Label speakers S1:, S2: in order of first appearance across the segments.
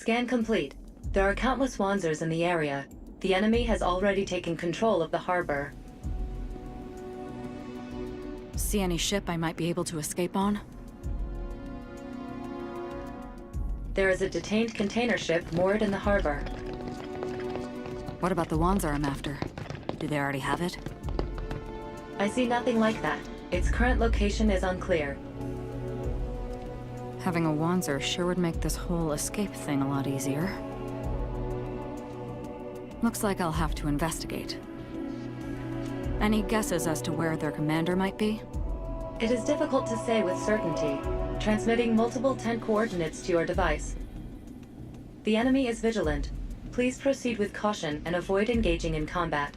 S1: Scan complete. There are countless Wanzers in the area. The enemy has already taken control of the harbor.
S2: See any ship I might be able to escape on?
S1: There is a detained container ship moored in the harbor.
S2: What about the Wanzer I'm after? Do they already have it?
S1: I see nothing like that. Its current location is unclear.
S2: Having a Wanzer sure would make this whole escape thing a lot easier. Looks like I'll have to investigate. Any guesses as to where their commander might be?
S1: It is difficult to say with certainty. Transmitting multiple 10 coordinates to your device. The enemy is vigilant. Please proceed with caution and avoid engaging in combat.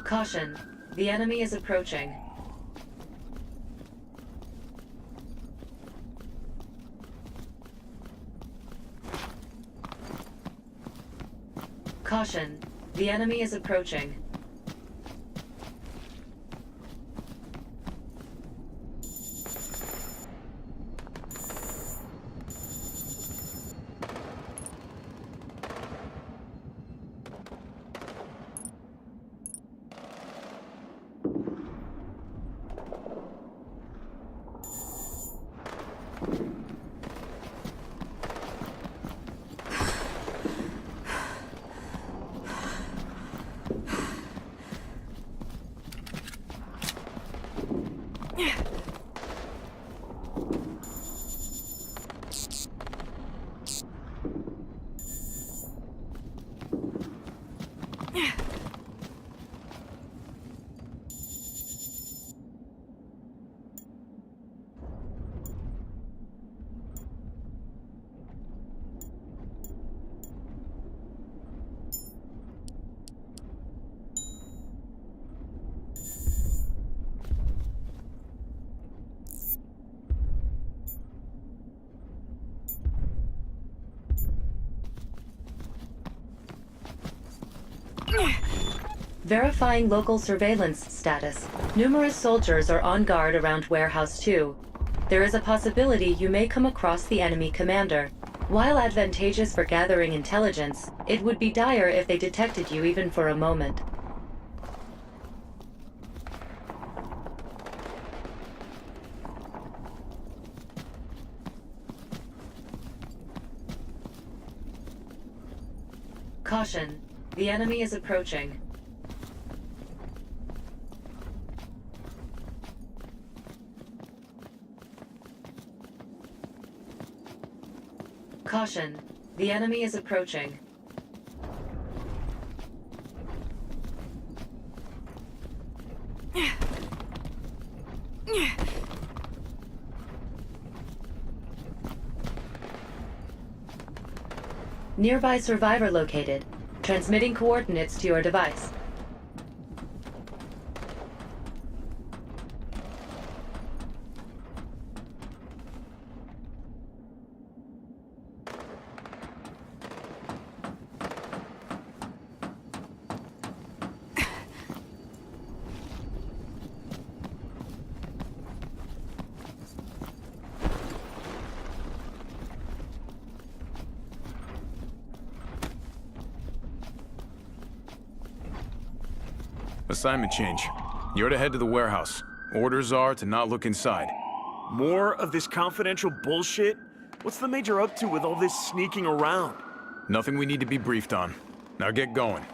S1: Caution. The enemy is approaching. Caution. The enemy is approaching. Verifying local surveillance status. Numerous soldiers are on guard around Warehouse 2. There is a possibility you may come across the enemy commander. While advantageous for gathering intelligence, it would be dire if they detected you even for a moment. Caution. The enemy is approaching. Caution. The enemy is approaching. Nearby survivor located. Transmitting coordinates to your device.
S3: Assignment change. You're to head to the warehouse. Orders are to not look inside.
S4: More of this confidential bullshit? What's the Major up to with all this sneaking around?
S3: Nothing we need to be briefed on. Now get going.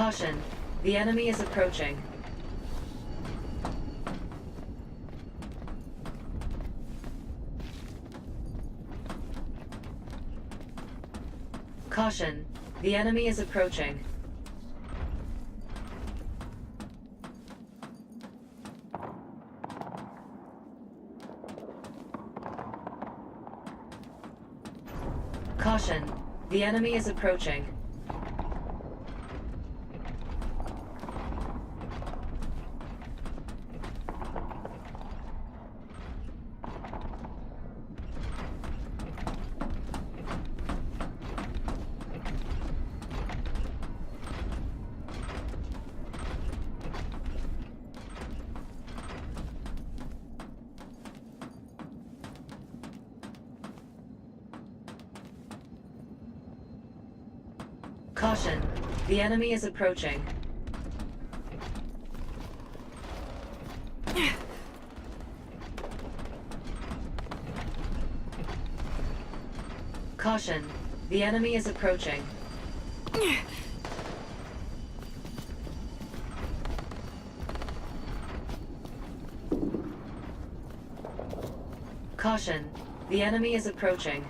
S1: Caution. The enemy is approaching. Caution. The enemy is approaching. Caution. The enemy is approaching. Caution. The enemy is approaching. Caution. The enemy is approaching. Caution. The enemy is approaching.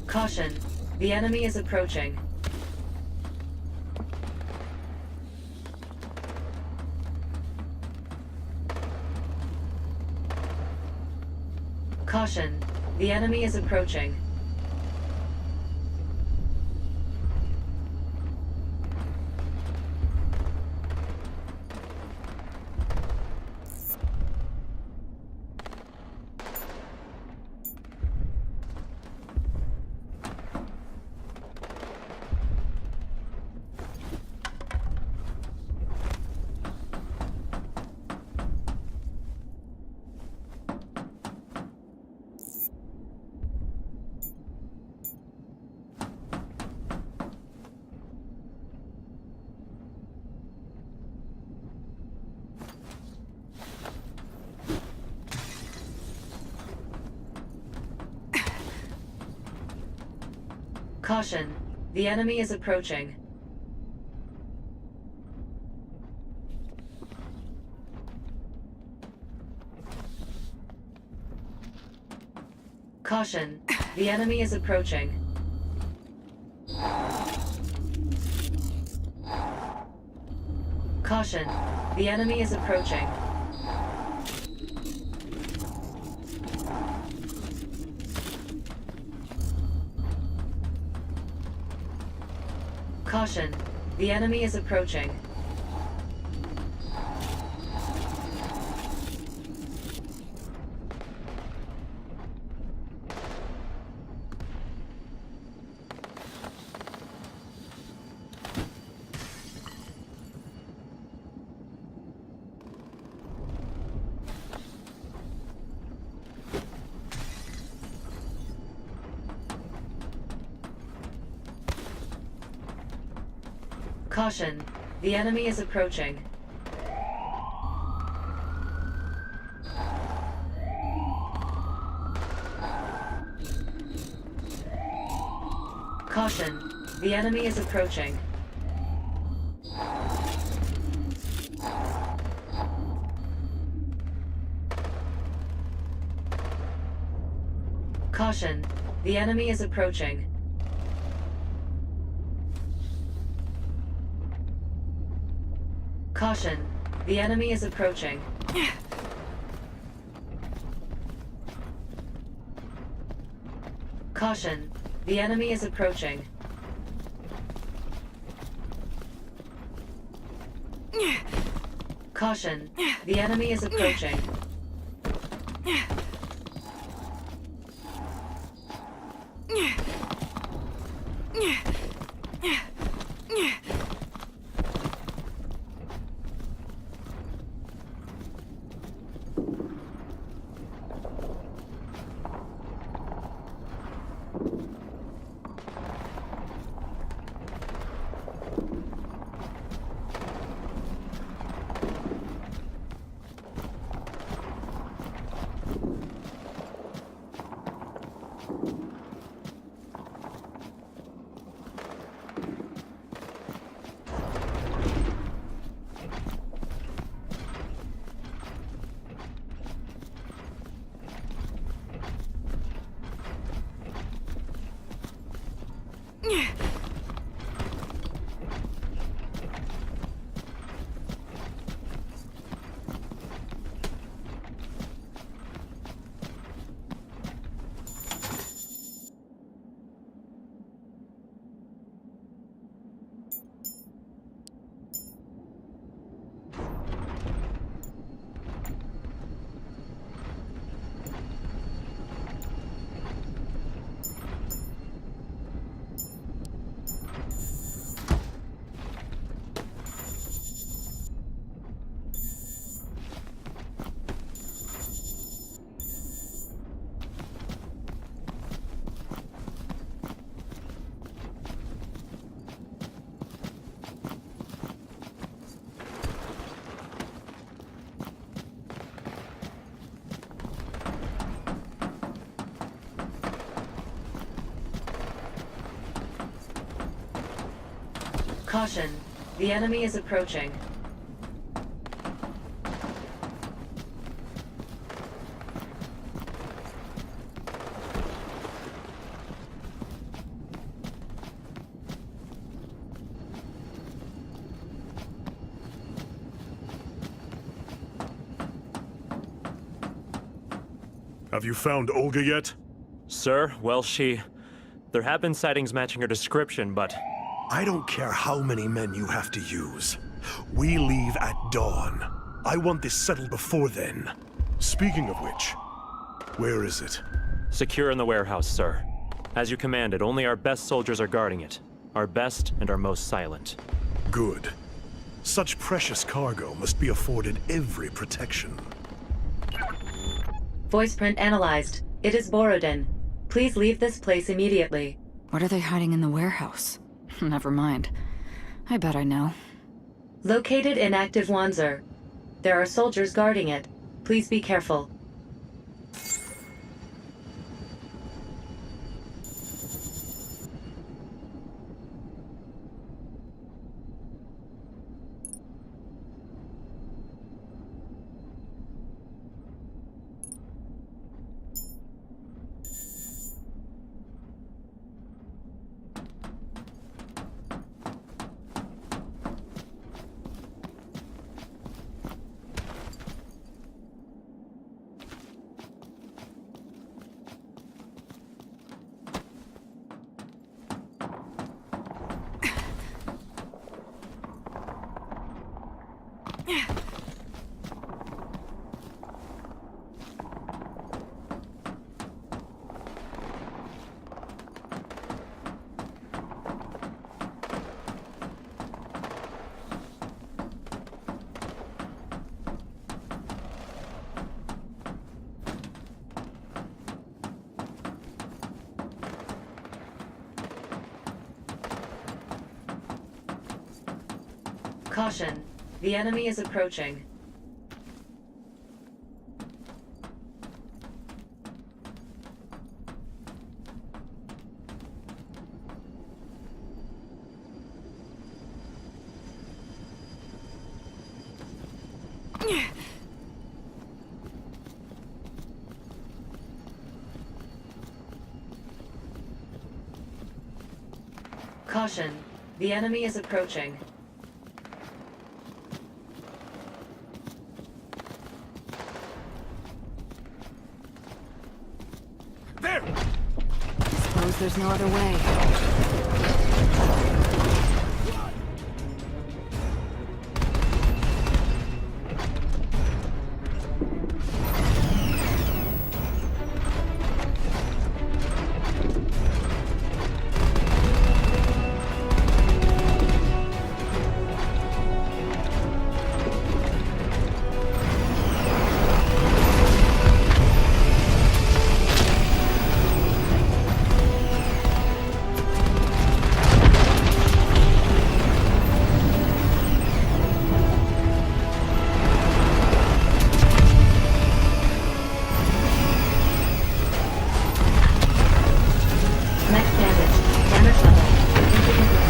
S1: Caution. The enemy is approaching. Caution. The enemy is approaching. Caution. The enemy is approaching. Caution. The enemy is approaching. Caution. The enemy is approaching. Caution. The enemy is approaching. Caution. The enemy is approaching. Caution. The enemy is approaching. Caution. The enemy is approaching. Caution. The enemy is approaching. Caution. The enemy is approaching. Caution. The enemy is approaching. Caution. The enemy is approaching.
S5: Have you found Olga yet?
S6: Sir, well, there have been sightings matching her description, but...
S5: I don't care how many men you have to use. We leave at dawn. I want this settled before then. Speaking of which, where is it?
S6: Secure in the warehouse, sir. As you commanded, only our best soldiers are guarding it. Our best and our most silent.
S5: Good. Such precious cargo must be afforded every protection.
S1: Voice print analyzed. It is Borodin. Please leave this place immediately.
S2: What are they hiding in the warehouse? Never mind. I bet I know.
S1: Located in active Wanzer. There are soldiers guarding it. Please be careful. Caution. The enemy is approaching. Caution. The enemy is approaching.
S4: There!
S2: Suppose there's no other way.
S1: Next damage. Damage level. Insignificant.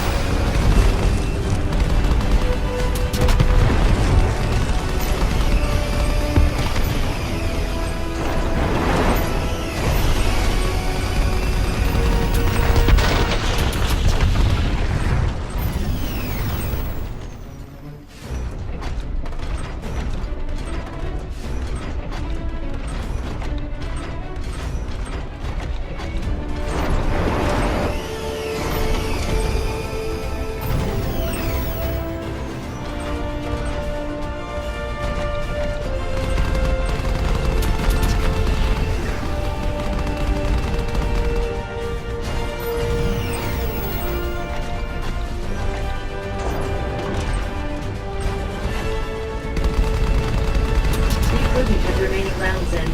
S1: Be prudent with remaining rounds in.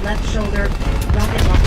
S1: Left shoulder. Rocket launcher.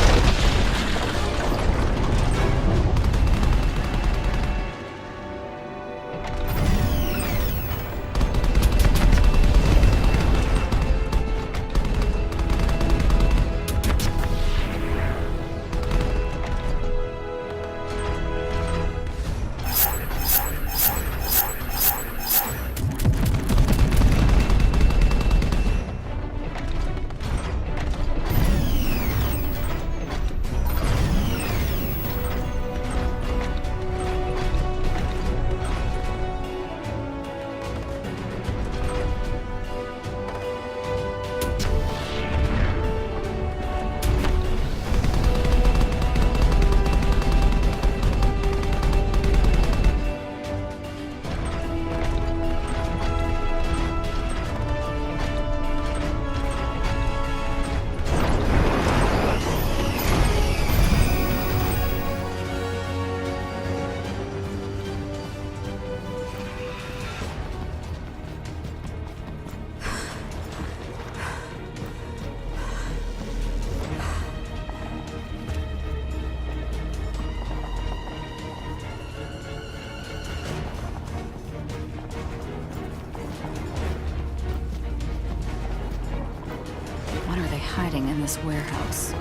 S2: What are they hiding in this warehouse?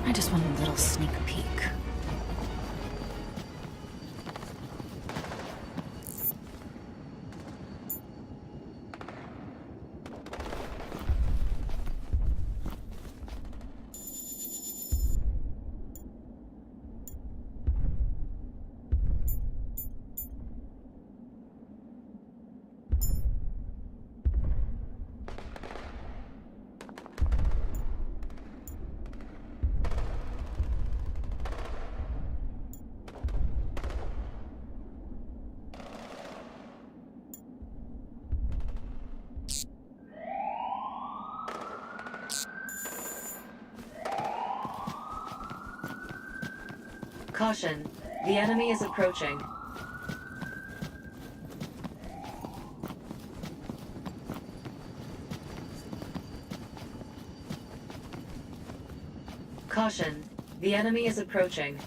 S2: I just want a little sneak peek.
S1: Caution. The enemy is approaching. Caution. The enemy is approaching.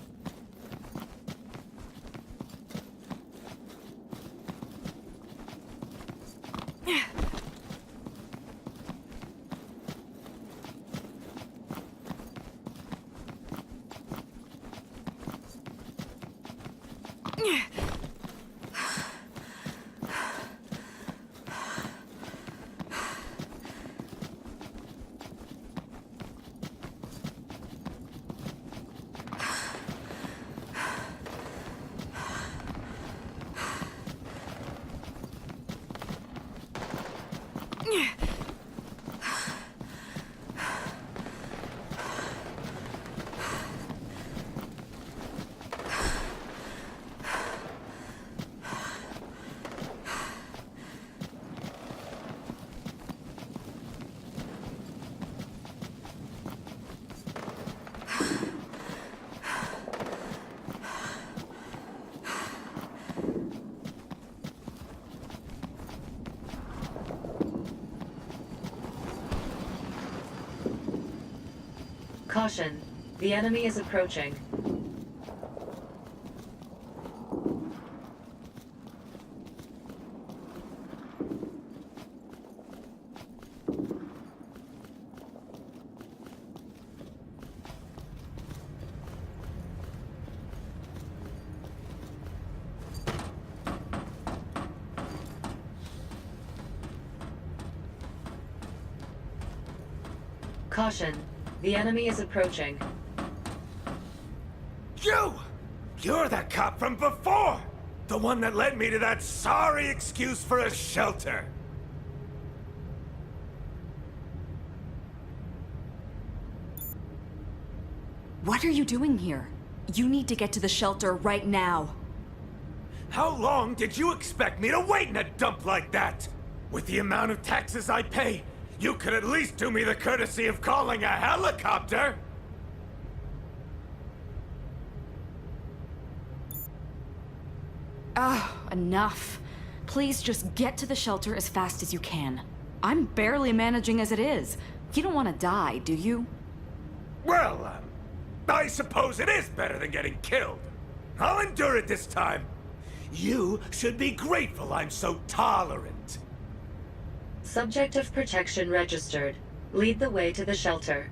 S1: Caution. The enemy is approaching. Caution. The enemy is approaching.
S7: You! You're the cop from before! The one that led me to that sorry excuse for a shelter!
S2: What are you doing here? You need to get to the shelter right now.
S7: How long did you expect me to wait in a dump like that? With the amount of taxes I pay, you could at least do me the courtesy of calling a helicopter!
S2: Enough. Please just get to the shelter as fast as you can. I'm barely managing as it is. You don't want to die, do you?
S7: Well, I suppose it is better than getting killed. I'll endure it this time. You should be grateful I'm so tolerant.
S1: Subject of protection registered. Lead the way to the shelter.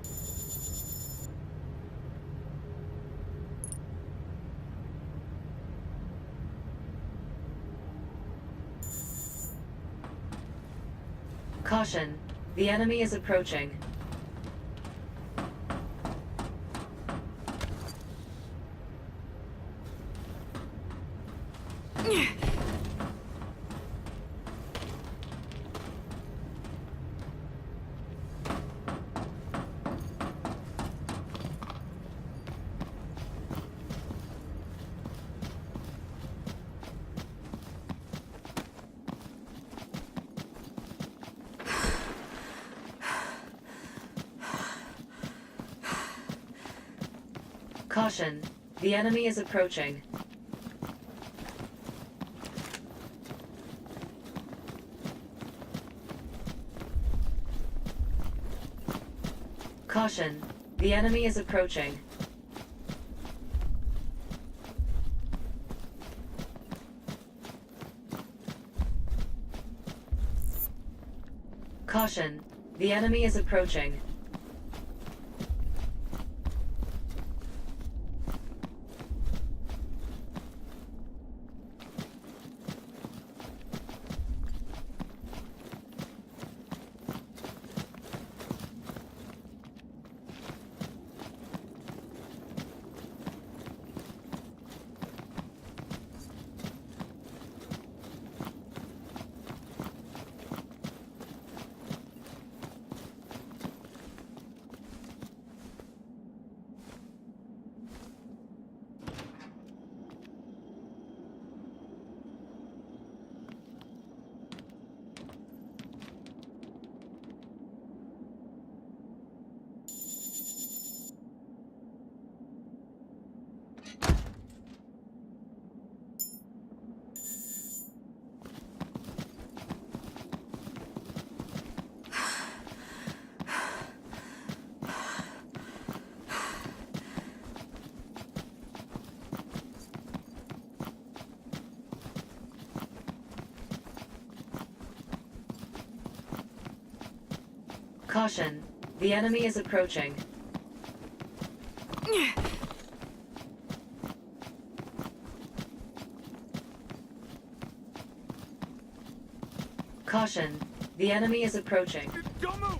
S1: Caution. The enemy is approaching. Caution. The enemy is approaching. Caution. The enemy is approaching. Caution. The enemy is approaching. Caution. The enemy is approaching. Caution. The enemy is approaching.
S7: Don't move!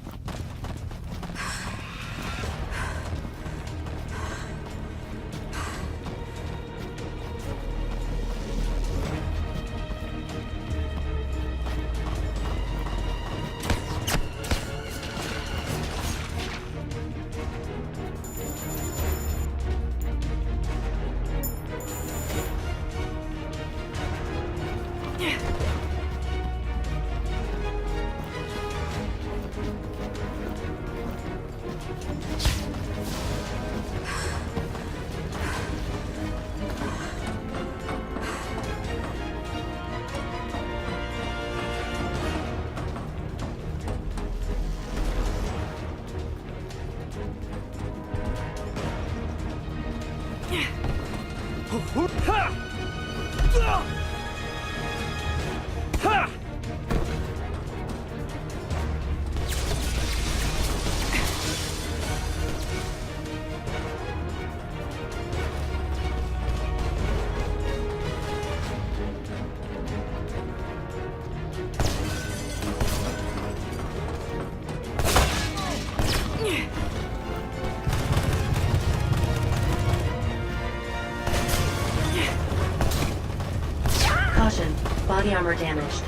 S1: Caution, body armor damaged.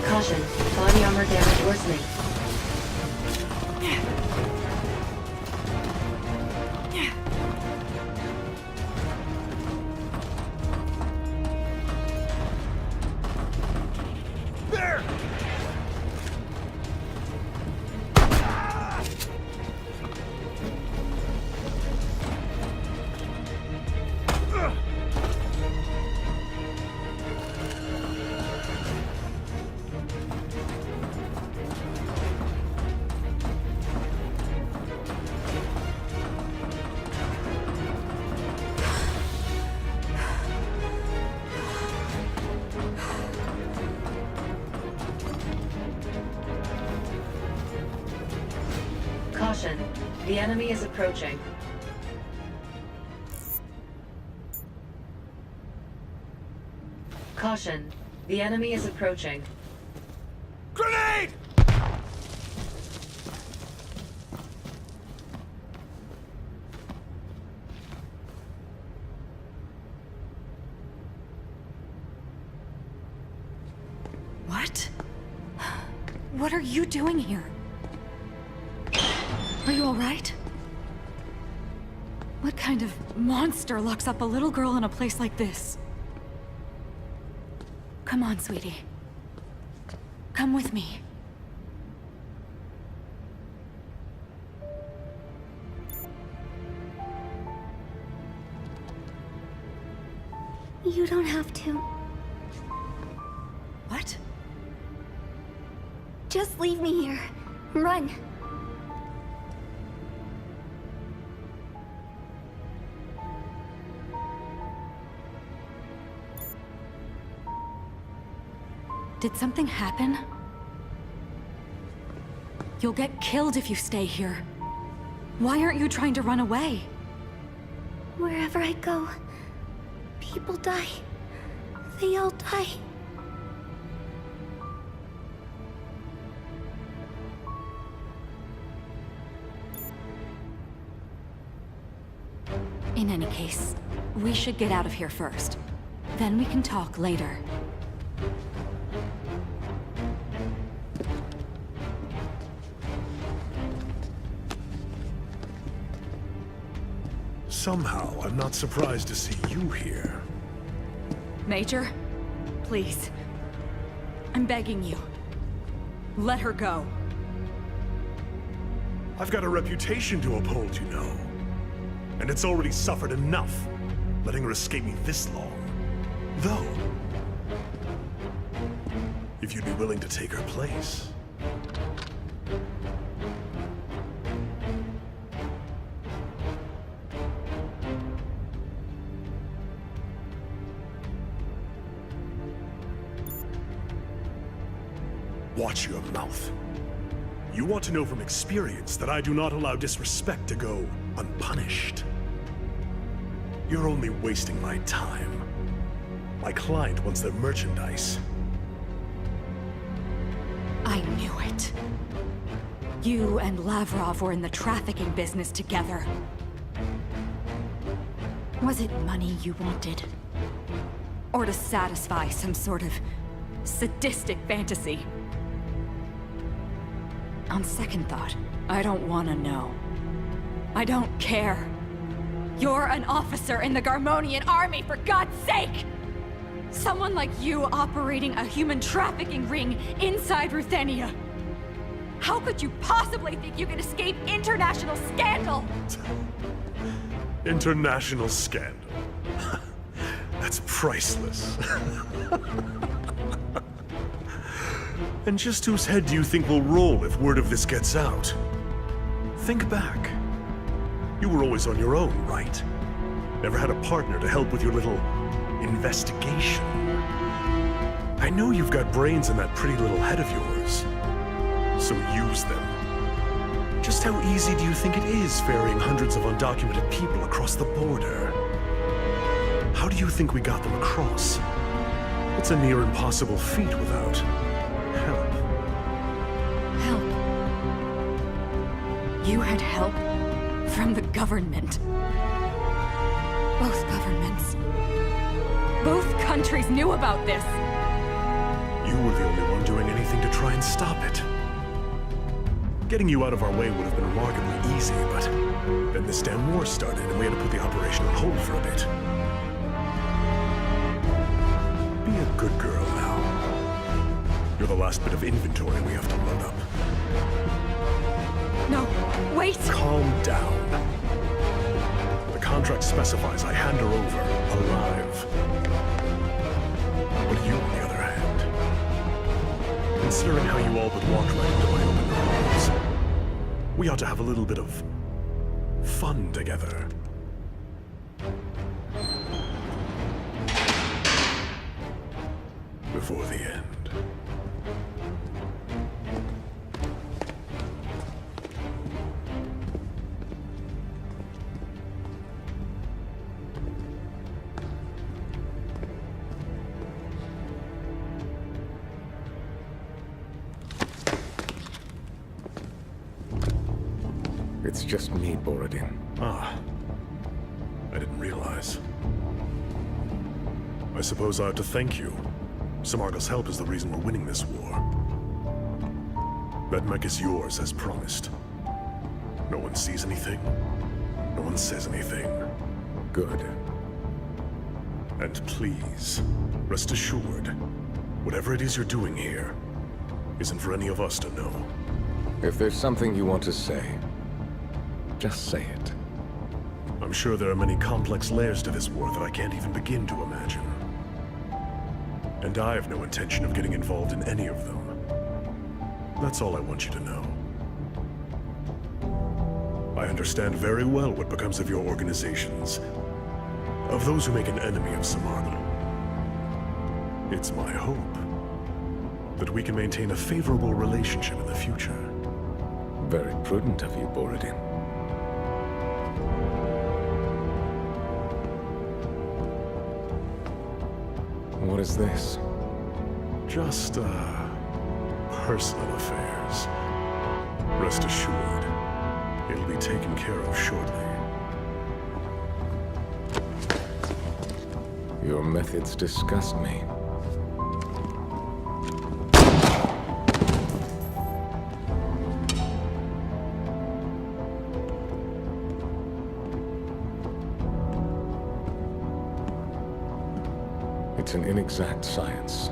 S1: Caution, body armor damage worsening. Caution, the enemy is approaching. Caution, the enemy is approaching.
S7: Grenade!
S2: What? What are you doing here? Are you alright? What kind of monster locks up a little girl in a place like this? Come on, sweetie. Come with me.
S8: You don't have to.
S2: What?
S8: Just leave me here. Run.
S2: Did something happen? You'll get killed if you stay here. Why aren't you trying to run away?
S8: Wherever I go, people die. They all die.
S2: In any case, we should get out of here first. Then we can talk later.
S5: Somehow, I'm not surprised to see you here.
S2: Major, please. I'm begging you. Let her go.
S5: I've got a reputation to uphold, you know. And it's already suffered enough, letting her escape me this long. Though, if you'd be willing to take her place. Watch your mouth. You want to know from experience that I do not allow disrespect to go unpunished. You're only wasting my time. My client wants their merchandise.
S2: I knew it. You and Lavrov were in the trafficking business together. Was it money you wanted? Or to satisfy some sort of sadistic fantasy? On second thought, I don't want to know. I don't care. You're an officer in the Garmonian army, for God's sake! Someone like you operating a human trafficking ring inside Ruthenia. How could you possibly think you could escape international scandal?
S5: International scandal. That's priceless. And just whose head do you think will roll if word of this gets out? Think back. You were always on your own, right? Never had a partner to help with your little investigation. I know you've got brains in that pretty little head of yours, so use them. Just how easy do you think it is ferrying hundreds of undocumented people across the border? How do you think we got them across? It's a near impossible feat without help.
S2: Help. You had help from the government. Both governments. Both countries knew about this.
S5: You were the only one doing anything to try and stop it. Getting you out of our way would have been remarkably easy, but then this damn war started and we had to put the operation on hold for a bit. Be a good girl now. You're the last bit of inventory we have to load up.
S2: No, wait!
S5: Calm down. The contract specifies I hand her over alive. But you, on the other hand, considering how you all but walked right into my open arms, we ought to have a little bit of fun together. Before the end.
S9: It's just me, Borodin.
S5: Ah. I didn't realize. I suppose I ought to thank you. Samargal's help is the reason we're winning this war. That mech is yours, as promised. No one sees anything. No one says anything.
S9: Good.
S5: And please, rest assured, whatever it is you're doing here isn't for any of us to know.
S9: If there's something you want to say, just say it.
S5: I'm sure there are many complex layers to this war that I can't even begin to imagine. And I have no intention of getting involved in any of them. That's all I want you to know. I understand very well what becomes of your organizations, of those who make an enemy of Samargal. It's my hope that we can maintain a favorable relationship in the future.
S9: Very prudent of you, Borodin. What is this?
S5: Just, personal affairs. Rest assured, it'll be taken care of shortly.
S9: Your methods disgust me. It's an inexact science.